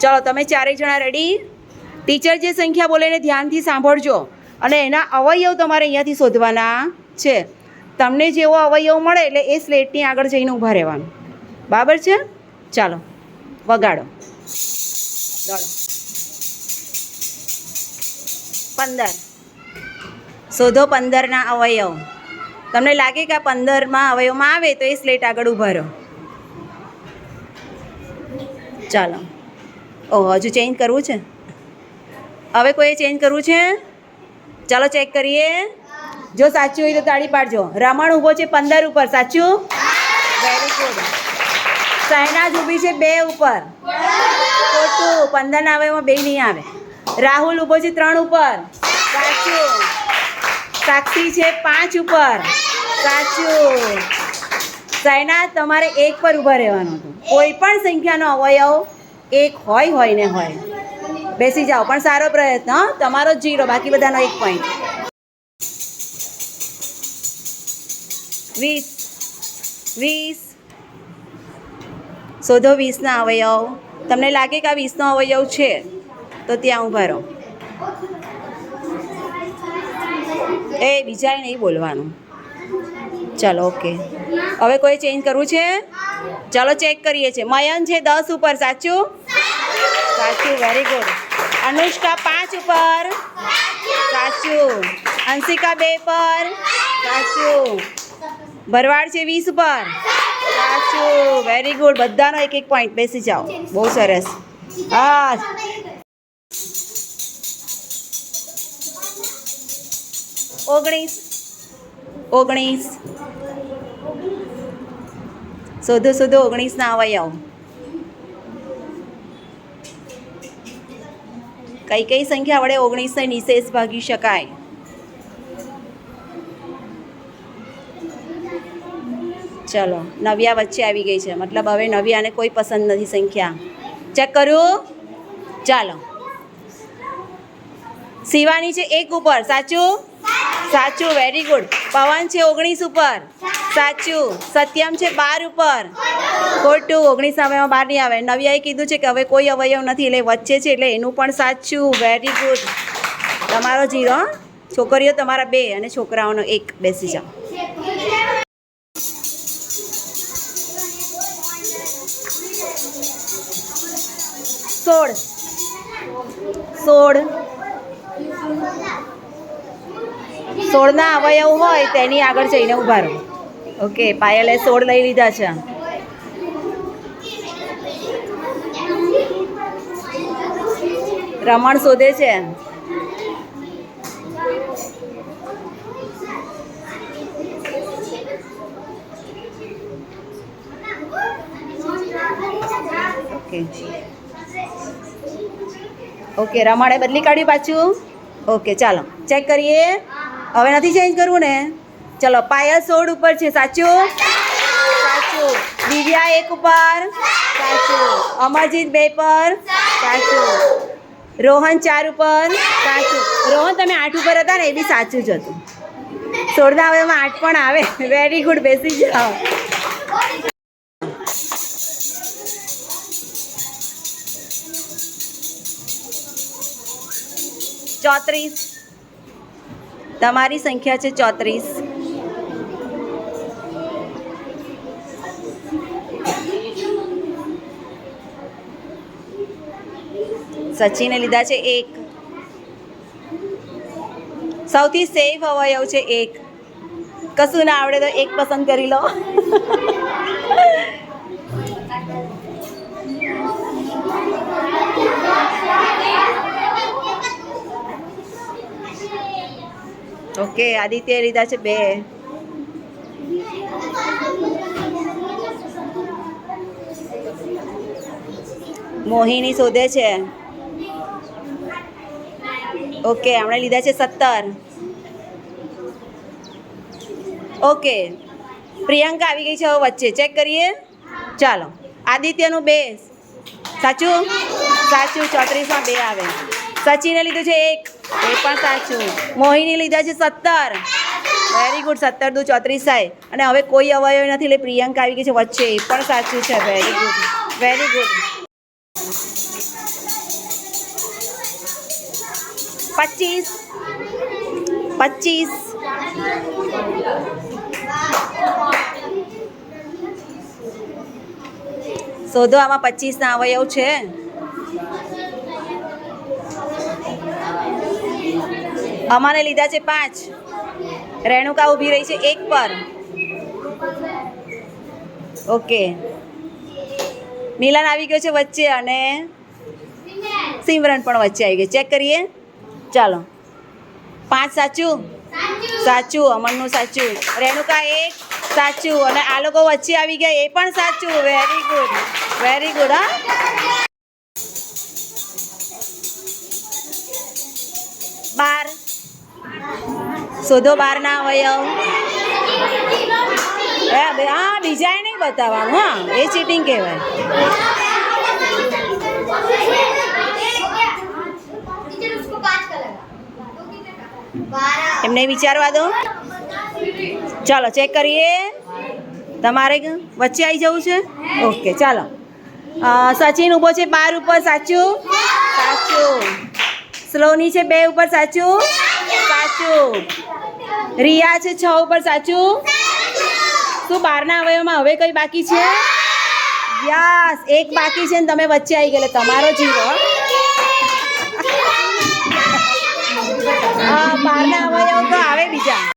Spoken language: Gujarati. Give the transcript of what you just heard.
ચલો તમે ચારેય જણા રેડી? ટીચર જે સંખ્યા બોલે એને ધ્યાનથી સાંભળજો અને એના અવયવ તમારે અહીંયાથી શોધવાના છે. તમને જેવો અવયવ મળે એટલે એ સ્લેટની આગળ જઈને ઊભા રહેવાનું. બરાબર છે? ચાલો વગાડો. દોડો. 15 શોધો 15ના અવયવ. તમને લાગે કે આ 15માં અવયવમાં આવે તો એ સ્લેટ આગળ ઊભા રહો. ચાલો. ઓહ, હજુ ચેન્જ કરવું છે? હવે કોઈએ ચેન્જ કરવું છે? ચાલો ચેક કરીએ. જો સાચું હોય તો તાળી પાડજો. રમણ ઊભો છે 15 ઉપર. સાચું? Very good. શહેનાજ ઊભી છે 2 ઉપર. ખોટું. 15ના અવયવમાં 2 નહીં આવે. રાહુલ ઊભો છે 3 ઉપર. સાચું. સાક્ષી છે 5 ઉપર. સાચું. શહેનાજ તમારે 1 પર ઊભા રહેવાનું હતું. કોઈ પણ સંખ્યાનો અવયવ 1 હોય ને હોય. બેસી જાઓ, પણ સારો પ્રયત્ન. તમારો 0, બાકી બધાનો 1 પોઈન્ટ. 20 શોધો 20ના અવયવ. તમને લાગે કે આ 20નો અવયવ છે તો ત્યાં ઊભા રહો. એ બીજાએ નહીં બોલવાનું. ચાલો ઓકે. હવે કોઈ ચેન્જ કરવું છે? ચાલો ચેક કરીએ છીએ. મયન છે 10 ઉપર. સાચું? સાચું. Very good. અનુષ્કા 5 ઉપર. સાચું. અંશિકા 2 પર. સાચું. ભરવાડ છે 20 ઉપર. સાચું. Very good. બધાનો 1 પોઈન્ટ. બેસી જાઓ. બહુ સરસ. હા. 19 શોધો 19ના અવયવ. કઈ સંખ્યા વડે 19ને નિશેષ ભાગી શકાય? ચલો, નવ્યા વચ્ચે આવી ગઈ છે, મતલબ હવે નવ્યાને કોઈ પસંદ નથી સંખ્યા. ચેક કરું. ચાલો. શિવાની છે 1 ઉપર. સાચું? સાચું. Very good. પવન છે 19 ઉપર. સાચું. સત્યમ છે 12 ઉપર. ખોટું. 19 અવયવમાં 12 નહીં આવે. નવ્યાએ કીધું છે કે હવે કોઈ અવયવ નથી એટલે વચ્ચે છે એટલે એનું પણ સાચું. Very good. તમારો 0. છોકરીઓ તમારા 2 અને છોકરાઓનો 1. બેસી જાઓ. સોળ 16ના અવયવ હોય તેની આગળ જઈને ઊભા રહો. ઓકે, પાયલે 16 લઈ લીધા છે. રમણ શોધે છે. ઓકે, રમણે બદલી કાઢ્યું પાછું. ઓકે, ચાલો ચેક કરીએ. હવે નથી ચેન્જ કરવું ને? ચલો, પાયલ 16 ઉપર છે. સાચું? સાચું. દિવ્યા 1 ઉપર. સાચું. અમરજીત 2 પર. સાચું. રોહન 4 ઉપર. સાચું. રોહન તમે 8 ઉપર હતા ને, એ બી સાચું જ હતું. 16ના અવયવમાં 8 પણ આવે. Very good. બેસી જાઓ. ચોત્રીસ. તમારી સંખ્યા છે 34. સચિને લીધા છે 1. સૌથી સેફ અવયવ છે 1. કશું ના આવડે તો 1 પસંદ કરી લો. ઓકે, આદિત્ય લીધા છે 2. મોહિની શોધે છે. ઓકે, આપણે લીધા છે 17. ઓકે, પ્રિયંકા આવી ગઈ છે હવે વચ્ચે. ચેક કરીએ. ચાલો, આદિત્યનું 2. સાચું? સાચું. 34માં 2 આવે. સચિને લીધું છે 1. એ પણ સાચું. મોહિની લીધા છે 17. Very good. 17 દુ 34 થાય. અને હવે કોઈ અવયવ નથી એટલે પ્રિયંકા આવી ગઈ છે વચ્ચે. એ પણ સાચું છે. Very good. Very good. પચીસ 25 શોધો આમાં 25 ના અવયવ છે. અમારે લીધા છે 5. રેણુકા ઊભી રહી છે 1 પર. ઓકે, મિલન આવી ગયો છે વચ્ચે અને સિમરન પણ વચ્ચે આવી ગઈ. ચેક કરીએ. ચાલો, 5 સાચું? સાચું. અમનનું સાચું. રેણુકા 1 સાચું. અને આ લોકો વચ્ચે આવી ગયા એ પણ સાચું. Very good, very good. હા, બાર શોધો. 12 ના અવયવ. હા, ડિઝાઇન નહીં બતાવવાનું. હા, એ ચીટિંગ કહેવાય. એમને વિચારવા દો. ચાલો ચેક કરીએ. તમારે વચ્ચે આવી જવું છે? ઓકે, ચાલો. સચિન ઊભો છે 12 ઉપર. સાચું? સાચું. સ્લોની છે 2 ઉપર. સાચું? સાચું. રિયા છે 6 ઉપર. સાચું? શું 12 ના અવયવમાં હવે કઈ બાકી છે? યસ, 1 બાકી છે ને તમે વચ્ચે આવી ગયેલા. તમારો જીરો. 12 ના અવયવ તો આવે બીજા.